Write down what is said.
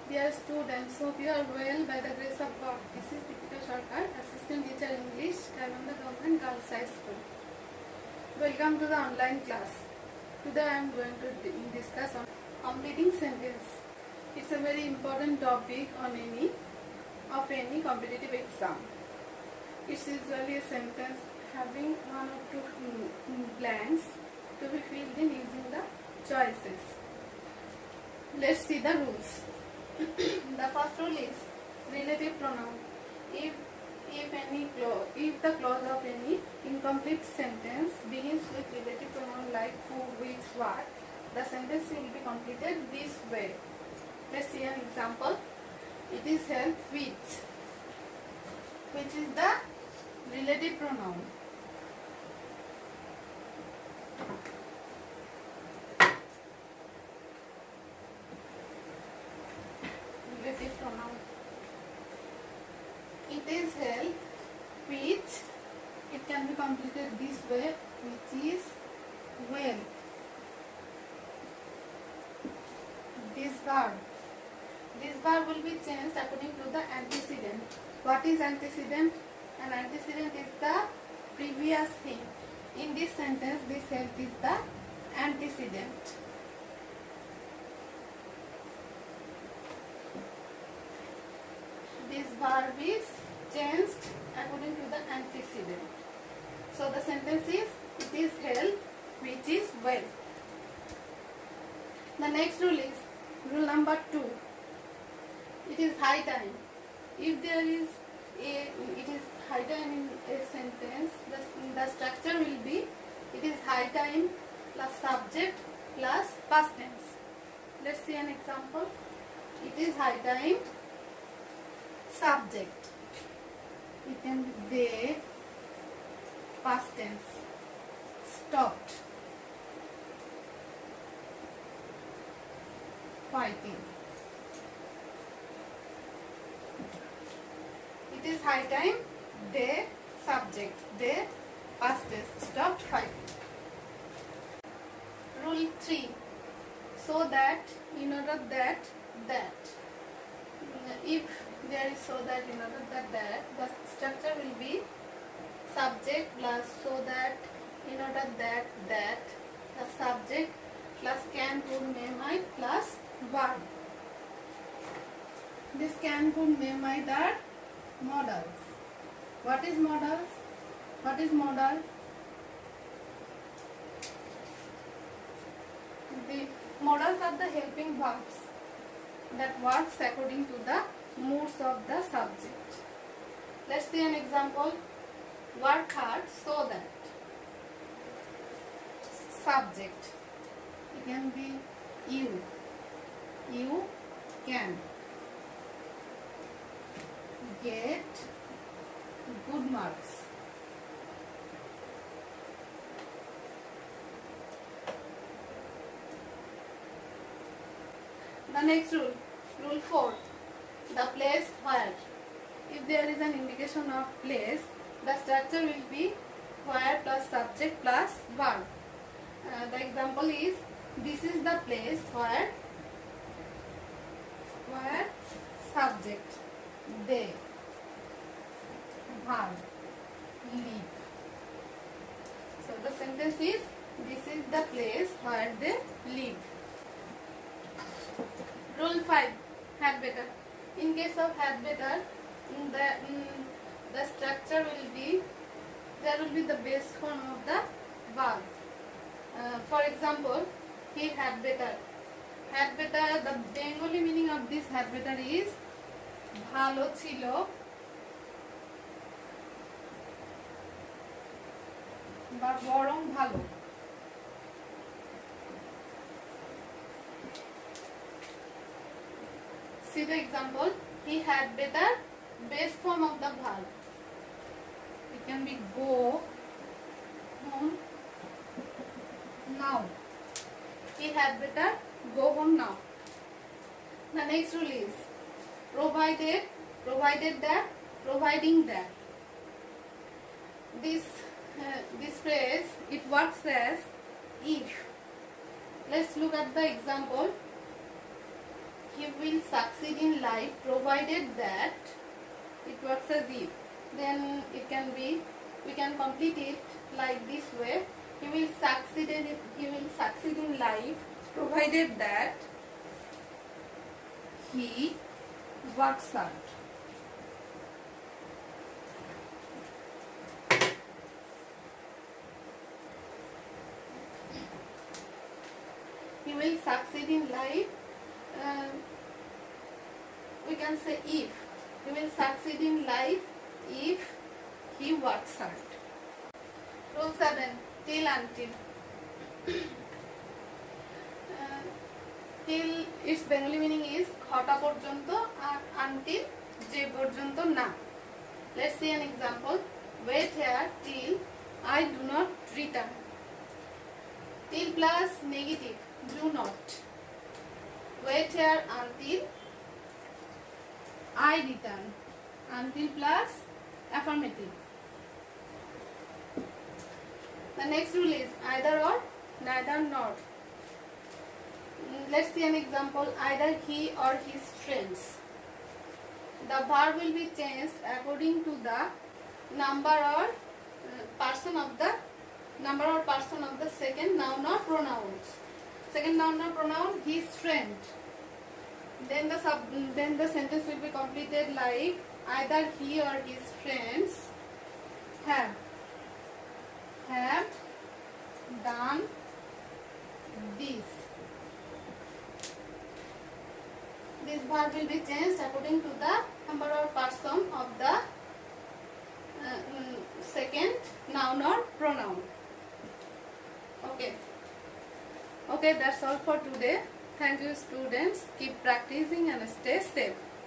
Dear students, hope you are well by the grace of God. This is Deepika Sarkar, Assistant Teacher English, Kaimanda Government Girls High School. Welcome to the online class. Today I am going to discuss on completing sentence. It's a very important topic on any competitive exam. It's usually a sentence having one or two blanks to be filled in using the choices. Let's see the rules. The first rule is relative pronoun. If the clause of any incomplete sentence begins with relative pronoun like who, which, what, the sentence will be completed this way. Let's see an example. It is held which is the relative pronoun. Relative pronoun. It is held which, it can be completed this way, which is well. This verb will be changed according to the antecedent. What is antecedent? An antecedent is the previous thing. In this sentence, this held is the antecedent. This verb is changed according to the antecedent. So the sentence is, it is held which is well. The next rule is rule number 2. It is high time. If there is it is high time in a sentence, the structure will be, it is high time plus subject plus past tense. Let's see an example. It is high time, subject. It can be they, past tense, stopped, fighting. It is high time, they, subject, they, past tense, stopped fighting. Rule 3. So that, in order that, that. If there is so that, in order that, the structure will be subject plus so that, in order that, the subject plus can, could, may, might plus verb. This can, could, may, might are modals. What is modals? What is modal? The modals are the helping verbs that works according to the moods of the subject. Let's see an example. Work hard so that. Subject. It can be you. You can get good marks. The next rule, rule 4, the place where. If there is an indication of place, the structure will be where plus subject plus verb. The example is, this is the place where subject, they, verb, live. So the sentence is, this is the place where they live. Rule 5, had better. In case of had better, the structure will be, there will be the base form of the verb. For example, he had better. Had better, the Bengali meaning of this had better is ভালো ছিল বা বরং ভালো। See the example. He had better, base form of the verb. It can be go home now. He had better go home now. The next rule is provided that, providing that. This phrase, it works as if. Let's look at the example. he will succeed in life provided that it works as if. Then it can be, we can complete it like this way. He will succeed in life provided that he works hard. He will succeed in life. We can say if. He will succeed in life if he works hard. Rule 7. Till until. Till its Bengali meaning is khota porjonto until je porjonto na. Let's see an example. Wait here till I do not return. Till plus negative, do not. Wait here until I return. Until plus affirmative. The next rule is either or, neither nor. Let's see an example. Either he or his friends. The verb will be changed according to the number or person of the second noun or pronouns. Second noun or pronoun, his friend. Then the sentence will be completed like either he or his friends have done this. This verb will be changed according to the number or person of the second noun or pronoun. Okay, that's all for today. Thank you, students. Keep practicing and stay safe.